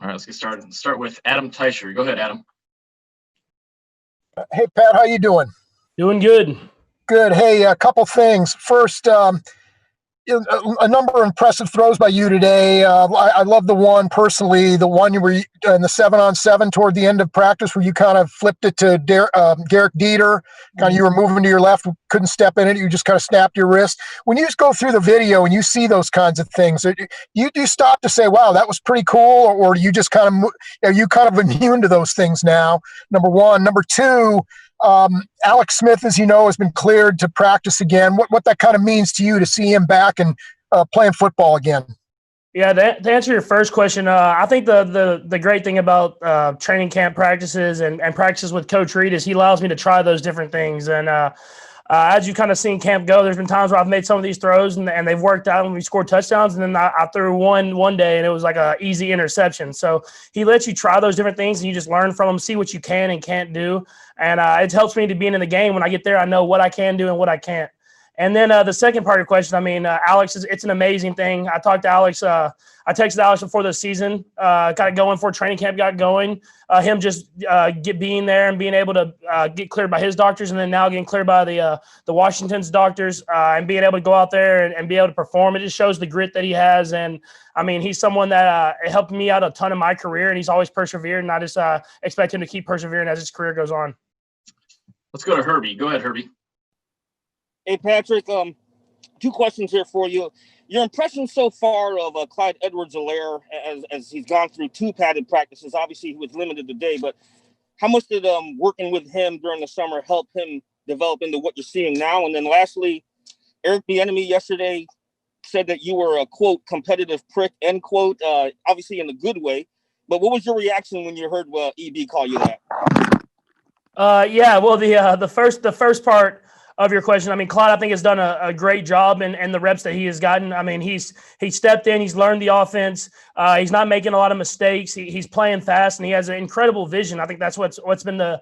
right, let's get started. Let's start with Adam Teicher. Go ahead, Adam. Hey, Pat, how you doing? Doing good. Good. Hey, a couple things. First, a number of impressive throws by you today. I love the one personally, the one you were in the 7-on-7 toward the end of practice where you kind of flipped it to Derek Dieter. Kind of you were moving to your left, couldn't step in it. You just kind of snapped your wrist. When you just go through the video and you see those kinds of things, you stop to say, "Wow, that was pretty cool," or you just kind of are you kind of immune to those things now? Number one. Number two. Alex Smith, as you know, has been cleared to practice again. What that kind of means to you to see him back and playing football again? Yeah, to answer your first question, I think the great thing about training camp practices and practices with Coach Reid is he allows me to try those different things. And as you kind of seen camp go, there's been times where I've made some of these throws and they've worked out and we scored touchdowns. And then I threw one day and it was like a easy interception. So he lets you try those different things and you just learn from them, see what you can and can't do. And it helps me to being in the game. When I get there, I know what I can do and what I can't. And then the second part of your question, I mean, Alex, it's an amazing thing. I talked to Alex. I texted Alex before the season, got it going before training camp got going. Him just being there and being able to get cleared by his doctors and then now getting cleared by the Washington's doctors and being able to go out there and be able to perform. It just shows the grit that he has. And, I mean, he's someone that helped me out a ton in my career, and he's always persevered, and I just expect him to keep persevering as his career goes on. Let's go to Herbie. Go ahead, Herbie. Hey, Patrick, two questions here for you. Your impression so far of Clyde Edwards-Helaire as he's gone through two padded practices. Obviously, he was limited today, but how much did working with him during the summer help him develop into what you're seeing now? And then lastly, Eric Bieniemy yesterday said that you were a, quote, competitive prick, end quote, obviously in a good way. But what was your reaction when you heard EB call you that? Yeah, well, the first part of your question, I mean, Clyde, I think, has done a great job in the reps that he has gotten. I mean, he stepped in, he's learned the offense. He's not making a lot of mistakes. He's playing fast, and he has an incredible vision. I think that's what's been the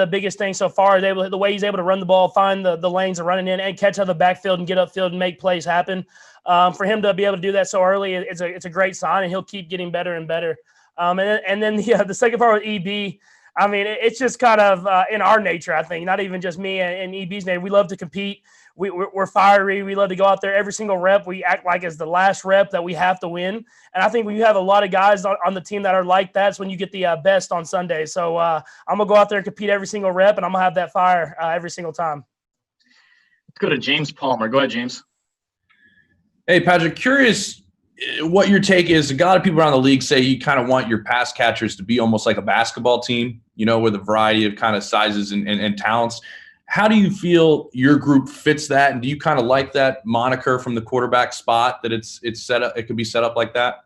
biggest thing so far. The way he's able to run the ball, find the lanes of running in, and catch out of the backfield and get upfield and make plays happen. For him to be able to do that so early, it's a great sign, and he'll keep getting better and better. And then the second part with EB. I mean, it's just kind of in our nature, I think, not even just me and EB's nature. We love to compete. We're fiery. We love to go out there every single rep. We act like it's the last rep that we have to win. And I think when you have a lot of guys on the team that are like that, it's when you get the best on Sunday. So I'm going to go out there and compete every single rep, and I'm going to have that fire every single time. Let's go to James Palmer. Go ahead, James. Hey, Patrick, curious what your take is. A lot of people around the league say you kind of want your pass catchers to be almost like a basketball team, you know, with a variety of kind of sizes and talents. How do you feel your group fits that? And do you kind of like that moniker from the quarterback spot, that it's set up, it could be set up like that?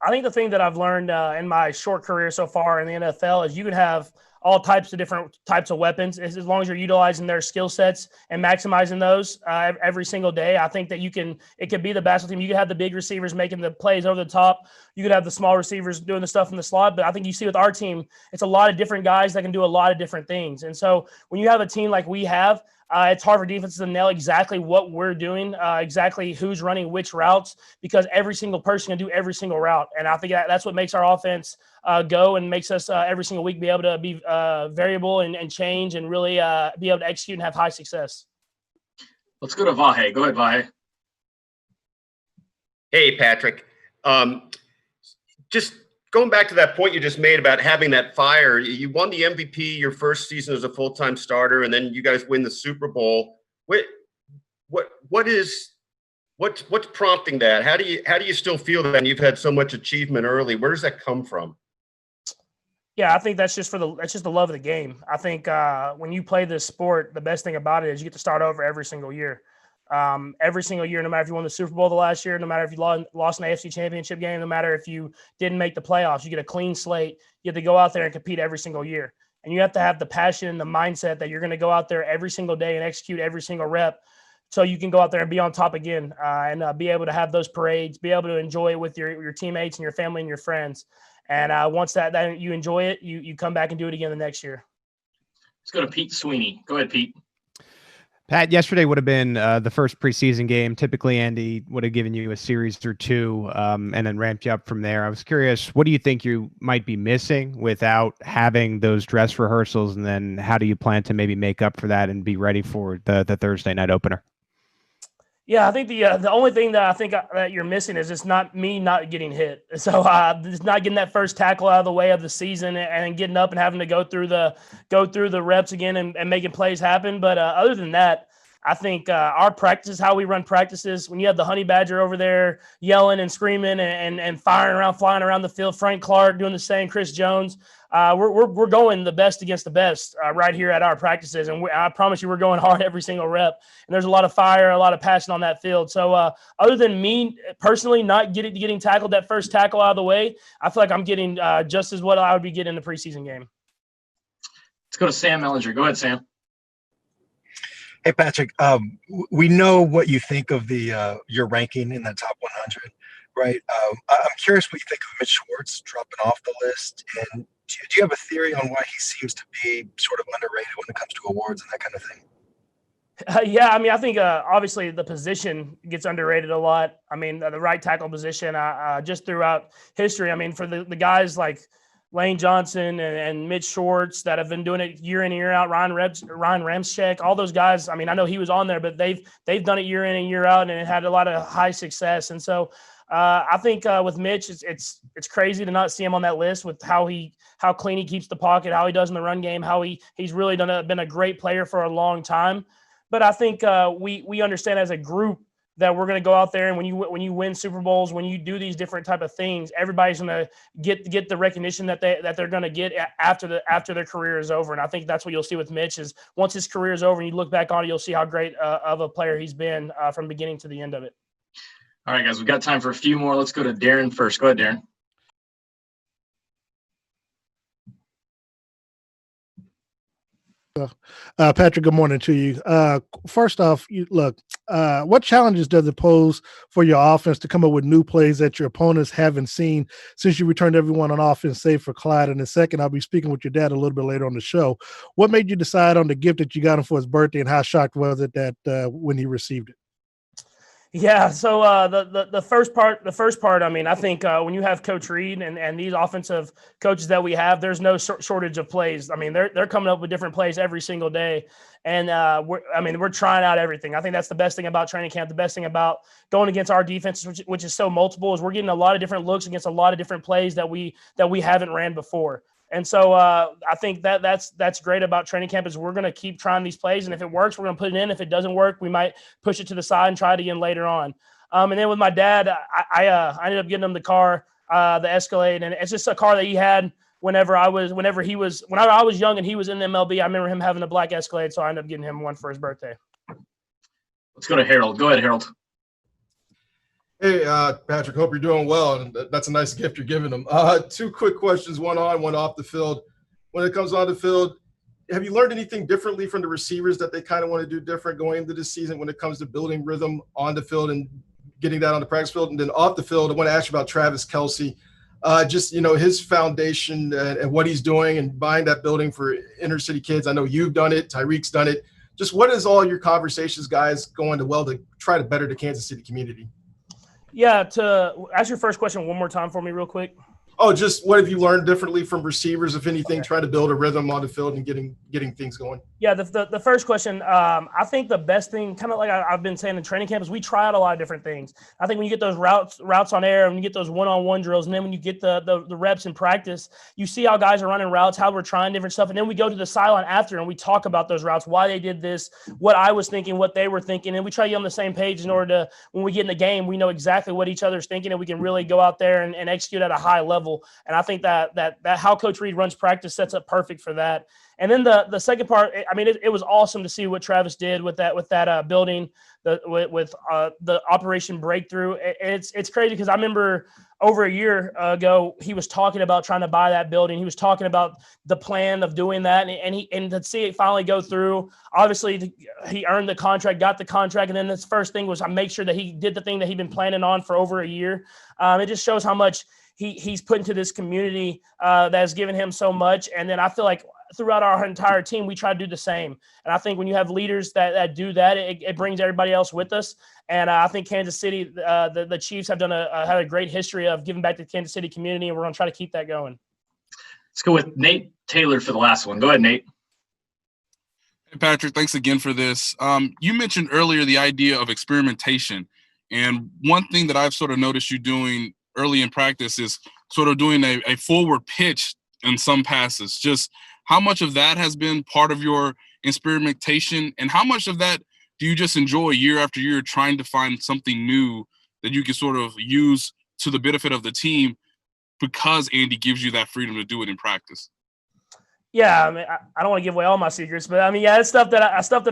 I think the thing that I've learned in my short career so far in the NFL is you can have all types of different types of weapons as long as you're utilizing their skill sets and maximizing those every single day. I think that it could be the basketball team. You could have the big receivers making the plays over the top. You could have the small receivers doing the stuff in the slot. But I think you see with our team, it's a lot of different guys that can do a lot of different things. And so when you have a team like we have, it's hard for defenses to nail exactly what we're doing, exactly who's running which routes, because every single person can do every single route. And I think that's what makes our offense go and makes us every single week be able to be variable and change and really be able to execute and have high success. Let's go to Vahe. Go ahead, Vahe. Hey, Patrick. Just going back to that point you just made about having that fire, you won the MVP your first season as a full-time starter, and then you guys win the Super Bowl. What's prompting that? How do you still feel that? And you've had so much achievement early. Where does that come from? Yeah, I think that's just the love of the game. I think when you play this sport, the best thing about it is you get to start over every single year. Every single year, no matter if you won the Super Bowl the last year, no matter if you lost an AFC championship game, no matter if you didn't make the playoffs, you get a clean slate. You have to go out there and compete every single year. And you have to have the passion and the mindset that you're going to go out there every single day and execute every single rep so you can go out there and be on top again and be able to have those parades, be able to enjoy it with your teammates and your family and your friends. And once that you enjoy it, you come back and do it again the next year. Let's go to Pete Sweeney. Go ahead, Pete. Pat, yesterday would have been the first preseason game. Typically, Andy would have given you a series or two and then ramped you up from there. I was curious, what do you think you might be missing without having those dress rehearsals? And then how do you plan to maybe make up for that and be ready for the Thursday night opener? Yeah, I think the only thing that I think that you're missing is it's not me not getting hit. So just not getting that first tackle out of the way of the season and getting up and having to go through the reps again and making plays happen. But other than that, I think our practice, how we run practices, when you have the honey badger over there yelling and screaming and firing around, flying around the field, Frank Clark doing the same, Chris Jones, we're going the best against the best right here at our practices. And I promise you, we're going hard every single rep. And there's a lot of fire, a lot of passion on that field. So other than me personally not getting tackled that first tackle out of the way, I feel like I'm getting just as what I would be getting in the preseason game. Let's go to Sam Mellinger. Go ahead, Sam. Hey, Patrick, we know what you think of your ranking in that top 100, right? I'm curious what you think of Mitch Schwartz dropping off the list. And do you have a theory on why he seems to be sort of underrated when it comes to awards and that kind of thing? Yeah, I mean, I think obviously the position gets underrated a lot. I mean, the right tackle position, just throughout history, I mean, for the guys like Lane Johnson and Mitch Schwartz that have been doing it year in and year out, Ryan Ramczyk, all those guys. I mean, I know he was on there, but they've done it year in and year out, and it had a lot of high success. And so I think with Mitch, it's crazy to not see him on that list with how clean he keeps the pocket, how he does in the run game, how he's really been a great player for a long time. But I think we understand as a group that we're going to go out there, and when you win Super Bowls, when you do these different type of things, everybody's going to get the recognition that they're going to get after their career is over. And I think that's what you'll see with Mitch is once his career is over and you look back on it, you'll see how great of a player he's been from beginning to the end of it. All right, guys, we've got time for a few more. Let's go to Darren first. Go ahead, Darren. Patrick, good morning to you. First off, what challenges does it pose for your offense to come up with new plays that your opponents haven't seen since you returned everyone on offense, save for Clyde? And the second, I'll be speaking with your dad a little bit later on the show. What made you decide on the gift that you got him for his birthday, and how shocked was it that when he received it? Yeah, so the first part, I mean, I think when you have Coach Reid and these offensive coaches that we have, there's no shortage of plays. I mean, they're coming up with different plays every single day, and we're trying out everything. I think that's the best thing about training camp. The best thing about going against our defense, which is so multiple, is we're getting a lot of different looks against a lot of different plays that we haven't ran before. And so I think that's great about training camp is we're going to keep trying these plays. And if it works, we're going to put it in. If it doesn't work, we might push it to the side and try it again later on. And then with my dad, I ended up getting him the car, the Escalade. And it's just a car that he had whenever I was young and he was in the MLB. I remember him having a black Escalade. So I ended up getting him one for his birthday. Let's go to Harold. Go ahead, Harold. Hey, Patrick, hope you're doing well. And that's a nice gift you're giving them. Two quick questions, one on, one off the field. When it comes on the field, have you learned anything differently from the receivers that they kind of want to do different going into this season when it comes to building rhythm on the field and getting that on the practice field? And then off the field, I want to ask you about Travis Kelce. His foundation and what he's doing and buying that building for inner city kids. I know you've done it. Tyreek's done it. Just what is all your conversations, guys, going to try to better the Kansas City community? Yeah, to ask your first question one more time for me real quick. Oh, just what have you learned differently from receivers, if anything, trying to build a rhythm on the field and getting things going? Yeah, the first question, I think the best thing, kind of like I've been saying in training camp, is we try out a lot of different things. I think when you get those routes on air, and you get those one-on-one drills, and then when you get the reps in practice, you see how guys are running routes, how we're trying different stuff, and then we go to the sideline after and we talk about those routes, why they did this, what I was thinking, what they were thinking, and we try to get on the same page in order to, when we get in the game, we know exactly what each other's thinking, and we can really go out there and execute at a high level. And I think that how Coach Reid runs practice sets up perfect for that. And then the second part, I mean, it was awesome to see what Travis did with that building, with the Operation Breakthrough. It's crazy because I remember over a year ago he was talking about trying to buy that building. He was talking about the plan of doing that, and to see it finally go through. Obviously, he earned the contract, got the contract, and then his first thing was I make sure that he did the thing that he'd been planning on for over a year. It just shows how much he's put into this community that has given him so much. And then I feel like throughout our entire team, we try to do the same. And I think when you have leaders that do that, it brings everybody else with us. And I think Kansas City, the Chiefs have had a great history of giving back to the Kansas City community, and we're going to try to keep that going. Let's go with Nate Taylor for the last one. Go ahead, Nate. Hey, Patrick, thanks again for this. You mentioned earlier the idea of experimentation. And one thing that I've sort of noticed you doing early in practice is sort of doing a forward pitch in some passes. Just how much of that has been part of your experimentation, and how much of that do you just enjoy year after year trying to find something new that you can sort of use to the benefit of the team because Andy gives you that freedom to do it in practice? Yeah, I mean, I don't want to give away all my secrets, but I mean, yeah, it's stuff that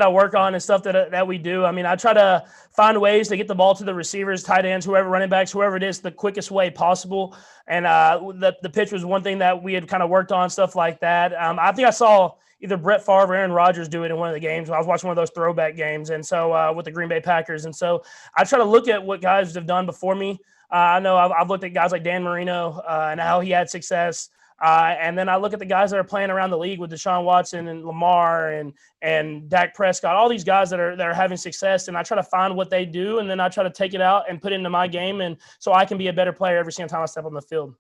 I work on and stuff that we do. I mean, I try to find ways to get the ball to the receivers, tight ends, whoever, running backs, whoever it is, the quickest way possible. And the pitch was one thing that we had kind of worked on, stuff like that. I think I saw either Brett Favre or Aaron Rodgers do it in one of the games. I was watching one of those throwback games, and so with the Green Bay Packers. And so I try to look at what guys have done before me. I know I've looked at guys like Dan Marino and how he had success. And then I look at the guys that are playing around the league with Deshaun Watson and Lamar and Dak Prescott, all these guys that are having success, and I try to find what they do, and then I try to take it out and put it into my game, and so I can be a better player every single time I step on the field.